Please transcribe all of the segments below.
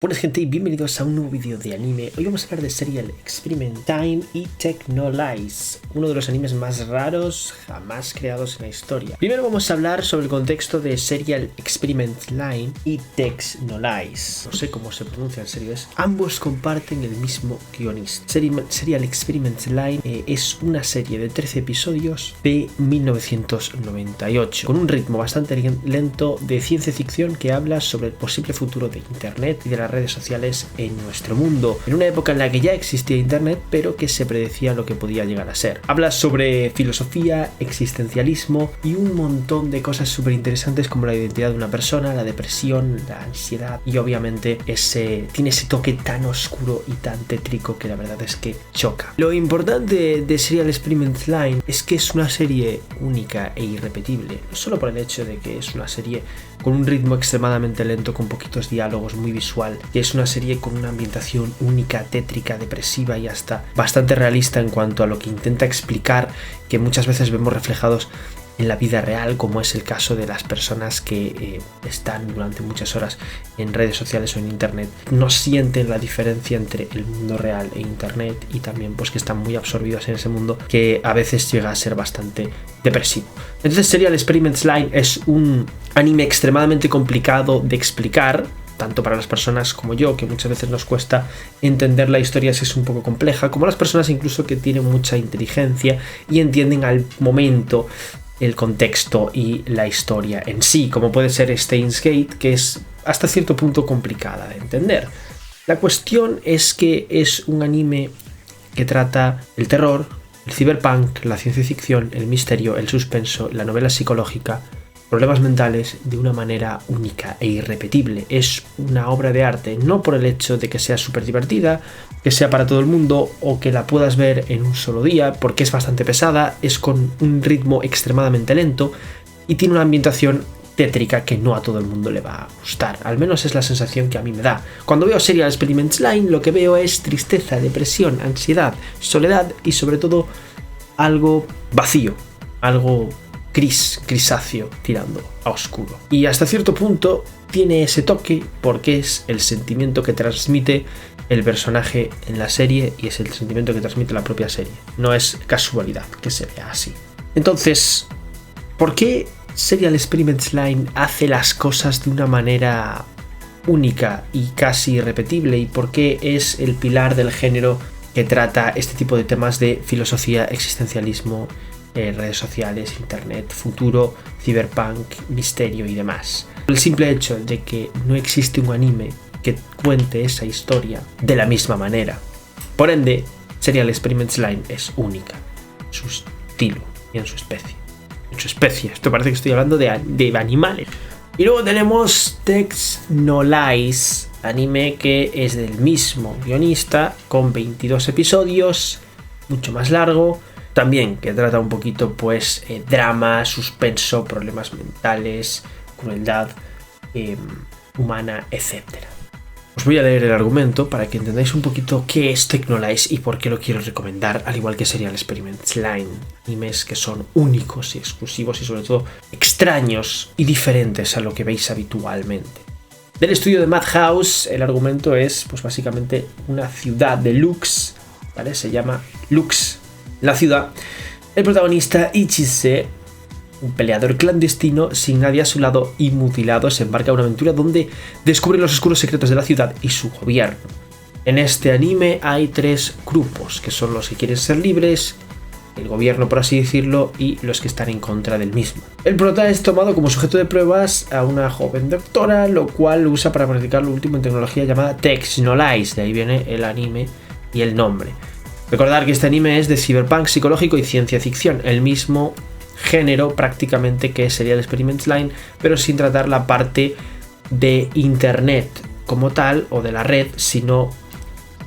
Buenas gente y bienvenidos a un nuevo vídeo de anime. Hoy vamos a hablar de Serial Experiment Time y Technolize, uno de los animes más raros jamás creados en la historia. Primero vamos a hablar sobre el contexto de Serial Experiment Line y Technolize. No sé cómo se pronuncia en serio, ambos comparten el mismo guionista. Serial Experiment Line es una serie de 13 episodios de 1998, con un ritmo bastante lento de ciencia ficción que habla sobre el posible futuro de Internet y de las redes sociales en nuestro mundo, en una época en la que ya existía Internet pero que se predecía lo que podía llegar a ser. Habla sobre filosofía, existencialismo y un montón de cosas súper interesantes como la identidad de una persona, la depresión, la ansiedad y obviamente tiene ese toque tan oscuro y tan tétrico que la verdad es que choca. Lo importante de Serial Experiment Line es que es una serie única e irrepetible, no solo por el hecho de que es una serie con un ritmo extremadamente lento, con poquitos diálogos, muy visual, que es una serie con una ambientación única, tétrica, depresiva y hasta bastante realista en cuanto a lo que intenta explicar, que muchas veces vemos reflejados en la vida real, como es el caso de las personas que están durante muchas horas en redes sociales o en internet, no sienten la diferencia entre el mundo real e internet y también pues que están muy absorbidos en ese mundo que a veces llega a ser bastante depresivo. Entonces Serial Experiment Line es un anime extremadamente complicado de explicar, tanto para las personas como yo, que muchas veces nos cuesta entender la historia si es un poco compleja, como las personas incluso que tienen mucha inteligencia y entienden al momento el contexto y la historia en sí, como puede ser Steins Gate, que es hasta cierto punto complicada de entender. La cuestión es que es un anime que trata el terror, el cyberpunk, la ciencia ficción, el misterio, el suspenso, la novela psicológica, problemas mentales de una manera única e irrepetible. Es una obra de arte, no por el hecho de que sea súper divertida, que sea para todo el mundo o que la puedas ver en un solo día, porque es bastante pesada, es con un ritmo extremadamente lento y tiene una ambientación tétrica que no a todo el mundo le va a gustar. Al menos es la sensación que a mí me da. Cuando veo Serial Experiment Line lo que veo es tristeza, depresión, ansiedad, soledad y sobre todo algo vacío, algo grisáceo tirando a oscuro. Y hasta cierto punto tiene ese toque porque es el sentimiento que transmite el personaje en la serie y es el sentimiento que transmite la propia serie. No es casualidad que se vea así. Entonces, ¿por qué Serial Experiment Line hace las cosas de una manera única y casi irrepetible? ¿Y por qué es el pilar del género que trata este tipo de temas de filosofía, existencialismo, redes sociales, internet, futuro, cyberpunk, misterio y demás? El simple hecho de que no existe un anime que cuente esa historia de la misma manera. Por ende, Serial Experiment Line es única en su estilo y en su especie. Esto parece que estoy hablando de animales. Y luego tenemos Technolize, anime que es del mismo guionista, con 22 episodios, mucho más largo. También que trata un poquito pues drama, suspenso, problemas mentales, crueldad humana, etc. Os voy a leer el argumento para que entendáis un poquito qué es Technolize y por qué lo quiero recomendar, al igual que Serial Experiment Line, animes que son únicos y exclusivos y sobre todo extraños y diferentes a lo que veis habitualmente. Del estudio de Madhouse, el argumento es pues básicamente una ciudad de Lux, ¿vale? Se llama Lux la ciudad. El protagonista Ichise, un peleador clandestino sin nadie a su lado y mutilado, se embarca en una aventura donde descubre los oscuros secretos de la ciudad y su gobierno. En este anime hay tres grupos, que son los que quieren ser libres, el gobierno por así decirlo, y los que están en contra del mismo. El prota es tomado como sujeto de pruebas a una joven doctora, lo cual lo usa para practicar lo último en tecnología llamada Technolize, de ahí viene el anime y el nombre. Recordar que este anime es de cyberpunk psicológico y ciencia ficción, el mismo género prácticamente que sería el Experiment Line, pero sin tratar la parte de internet como tal o de la red, sino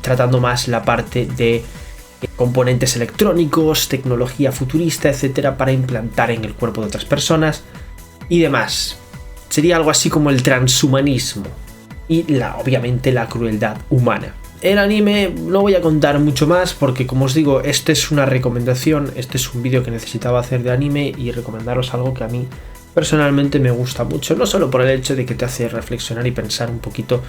tratando más la parte de componentes electrónicos, tecnología futurista, etcétera, para implantar en el cuerpo de otras personas y demás. Sería algo así como el transhumanismo y obviamente la crueldad humana. El anime no voy a contar mucho más porque, como os digo, este es una recomendación, este es un vídeo que necesitaba hacer de anime y recomendaros algo que a mí personalmente me gusta mucho, no solo por el hecho de que te hace reflexionar y pensar un poquito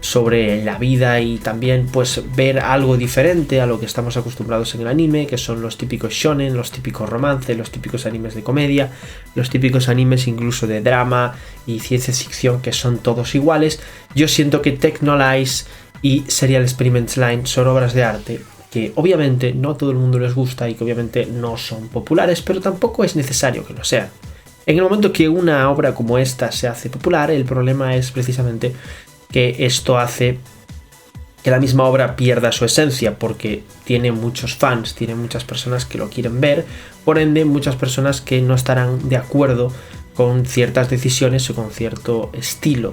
sobre la vida y también pues ver algo diferente a lo que estamos acostumbrados en el anime, que son los típicos shonen, los típicos romances, los típicos animes de comedia, los típicos animes incluso de drama y ciencia ficción, que son todos iguales. Yo siento que Technolize y Serial Experiments Line son obras de arte que obviamente no a todo el mundo les gusta y que obviamente no son populares, pero tampoco es necesario que lo sean. En el momento que una obra como esta se hace popular, el problema es precisamente que esto hace que la misma obra pierda su esencia, porque tiene muchos fans, tiene muchas personas que lo quieren ver, por ende muchas personas que no estarán de acuerdo con ciertas decisiones o con cierto estilo,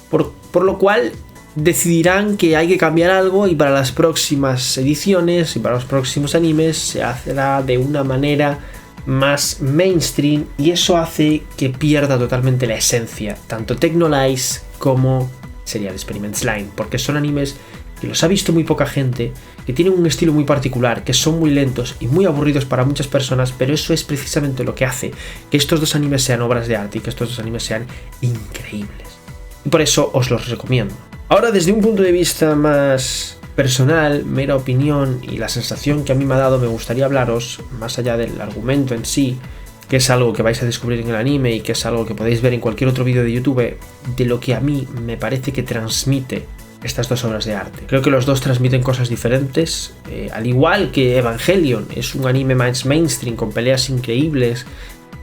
por lo cual decidirán que hay que cambiar algo, y para las próximas ediciones y para los próximos animes se hará de una manera más mainstream, y eso hace que pierda totalmente la esencia, tanto Technolize como Serial Experiments Line, porque son animes que los ha visto muy poca gente, que tienen un estilo muy particular, que son muy lentos y muy aburridos para muchas personas, pero eso es precisamente lo que hace que estos dos animes sean obras de arte y que estos dos animes sean increíbles. Y por eso os los recomiendo. Ahora, desde un punto de vista más personal, mera opinión y la sensación que a mí me ha dado, me gustaría hablaros, más allá del argumento en sí, que es algo que vais a descubrir en el anime y que es algo que podéis ver en cualquier otro vídeo de YouTube, de lo que a mí me parece que transmite estas dos obras de arte. Creo que los dos transmiten cosas diferentes, al igual que Evangelion es un anime más mainstream, con peleas increíbles,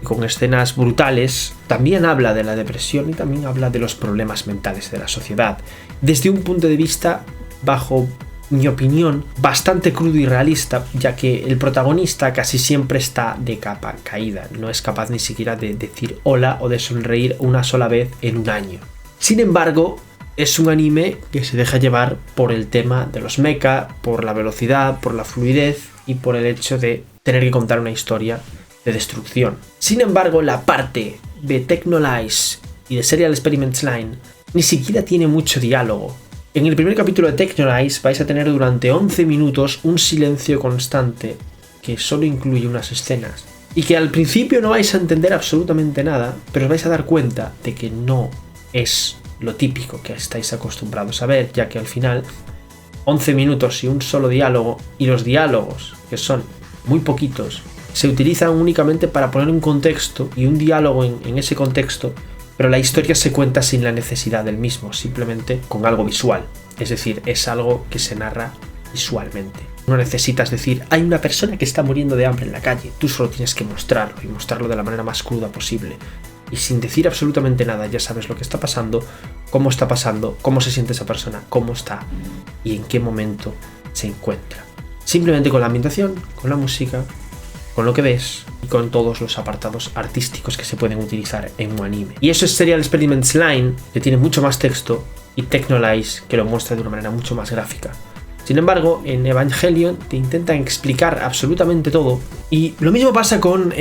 con escenas brutales, también habla de la depresión y también habla de los problemas mentales de la sociedad, desde un punto de vista, bajo mi opinión, bastante crudo y realista, ya que el protagonista casi siempre está de capa caída, no es capaz ni siquiera de decir hola o de sonreír una sola vez en un año. Sin embargo, es un anime que se deja llevar por el tema de los mecha, por la velocidad, por la fluidez y por el hecho de tener que contar una historia de destrucción. Sin embargo, la parte de Technolize y de Serial Experiments Line ni siquiera tiene mucho diálogo. En el primer capítulo de Technolize vais a tener durante 11 minutos un silencio constante que solo incluye unas escenas y que al principio no vais a entender absolutamente nada, pero os vais a dar cuenta de que no es lo típico que estáis acostumbrados a ver, ya que al final 11 minutos y un solo diálogo, y los diálogos, que son muy poquitos, se utilizan únicamente para poner un contexto y un diálogo en ese contexto, pero la historia se cuenta sin la necesidad del mismo, simplemente con algo visual. Es decir, es algo que se narra visualmente. No necesitas decir, hay una persona que está muriendo de hambre en la calle, tú solo tienes que mostrarlo, y mostrarlo de la manera más cruda posible. Y sin decir absolutamente nada ya sabes lo que está pasando, cómo se siente esa persona, cómo está y en qué momento se encuentra. Simplemente con la ambientación, con la música, con lo que ves y con todos los apartados artísticos que se pueden utilizar en un anime. Y eso es Serial Experiments Line, que tiene mucho más texto, y Technolize, que lo muestra de una manera mucho más gráfica. Sin embargo, en Evangelion te intentan explicar absolutamente todo. Y lo mismo pasa con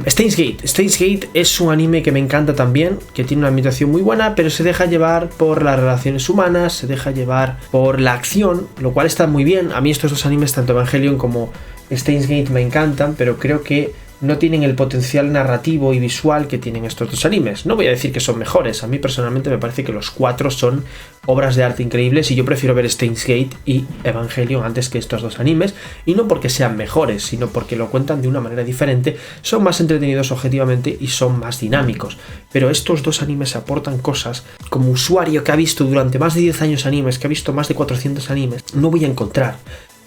Steins Gate. Steins Gate es un anime que me encanta también, que tiene una ambientación muy buena, pero se deja llevar por las relaciones humanas, se deja llevar por la acción, lo cual está muy bien. A mí estos dos animes, tanto Evangelion como Steins Gate, me encantan, pero creo que no tienen el potencial narrativo y visual que tienen estos dos animes. No voy a decir que son mejores, a mí personalmente me parece que los cuatro son obras de arte increíbles y yo prefiero ver Steins Gate y Evangelion antes que estos dos animes, y no porque sean mejores, sino porque lo cuentan de una manera diferente, son más entretenidos objetivamente y son más dinámicos. Pero estos dos animes aportan cosas, como usuario que ha visto durante más de 10 años animes, que ha visto más de 400 animes, no voy a encontrar.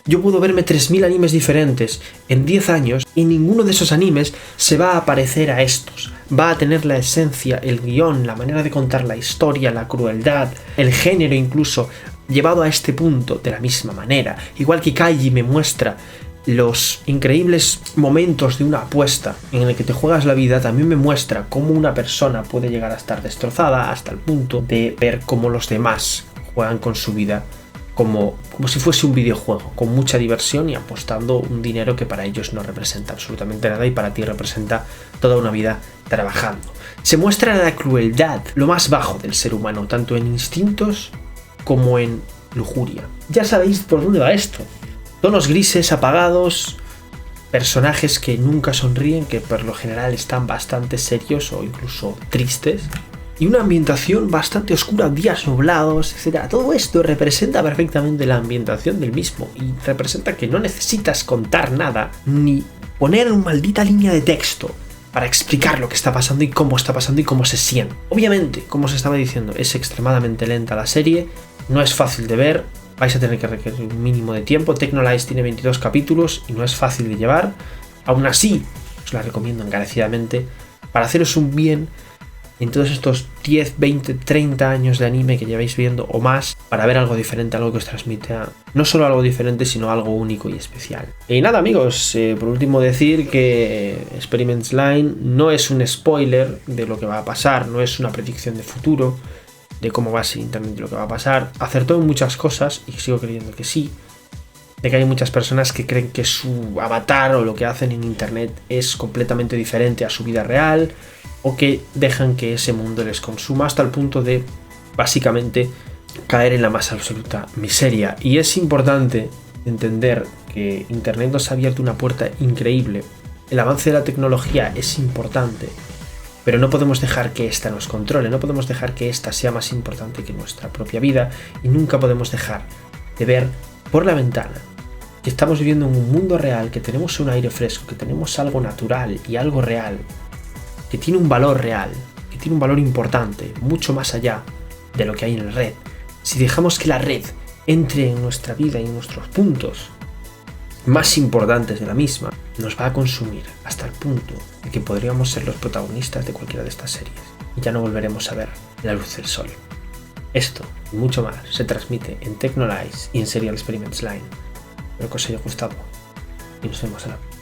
Yo puedo verme 3000 animes diferentes en 10 años y ninguno de esos animes se va a parecer a estos. Va a tener la esencia, el guión, la manera de contar la historia, la crueldad, el género incluso, llevado a este punto de la misma manera. Igual que Kaiji me muestra los increíbles momentos de una apuesta en el que te juegas la vida, también me muestra cómo una persona puede llegar a estar destrozada hasta el punto de ver cómo los demás juegan con su vida como si fuese un videojuego, con mucha diversión y apostando un dinero que para ellos no representa absolutamente nada y para ti representa toda una vida trabajando. Se muestra la crueldad, lo más bajo del ser humano, tanto en instintos como en lujuria. Ya sabéis por dónde va esto. Tonos grises, apagados, personajes que nunca sonríen, que por lo general están bastante serios o incluso tristes. y una ambientación bastante oscura, días nublados, etc. Todo esto representa perfectamente la ambientación del mismo y representa que no necesitas contar nada ni poner una maldita línea de texto para explicar lo que está pasando y cómo está pasando y cómo se siente. Obviamente, como os estaba diciendo, es extremadamente lenta la serie, no es fácil de ver, vais a tener que requerir un mínimo de tiempo. Technolize tiene 22 capítulos y no es fácil de llevar. Aún así, os la recomiendo encarecidamente para haceros un bien en todos estos 10, 20, 30 años de anime que lleváis viendo o más, para ver algo diferente, algo que os transmita no solo algo diferente, sino algo único y especial. Y nada, amigos, por último decir que Experiments Line no es un spoiler de lo que va a pasar, no es una predicción de futuro, de cómo va a ser Internet, de lo que va a pasar. Acertó en muchas cosas, y sigo creyendo que sí, de que hay muchas personas que creen que su avatar o lo que hacen en Internet es completamente diferente a su vida real, o que dejan que ese mundo les consuma hasta el punto de, básicamente, caer en la más absoluta miseria. Y es importante entender que Internet nos ha abierto una puerta increíble. El avance de la tecnología es importante, pero no podemos dejar que ésta nos controle, no podemos dejar que ésta sea más importante que nuestra propia vida, y nunca podemos dejar de ver por la ventana que estamos viviendo en un mundo real, que tenemos un aire fresco, que tenemos algo natural y algo real, que tiene un valor real, que tiene un valor importante, mucho más allá de lo que hay en la red. Si dejamos que la red entre en nuestra vida y en nuestros puntos más importantes de la misma, nos va a consumir hasta el punto de que podríamos ser los protagonistas de cualquiera de estas series y ya no volveremos a ver la luz del sol. Esto y mucho más se transmite en Technolize y en Serial Experiments Line. Espero que os haya gustado y nos vemos a la próxima.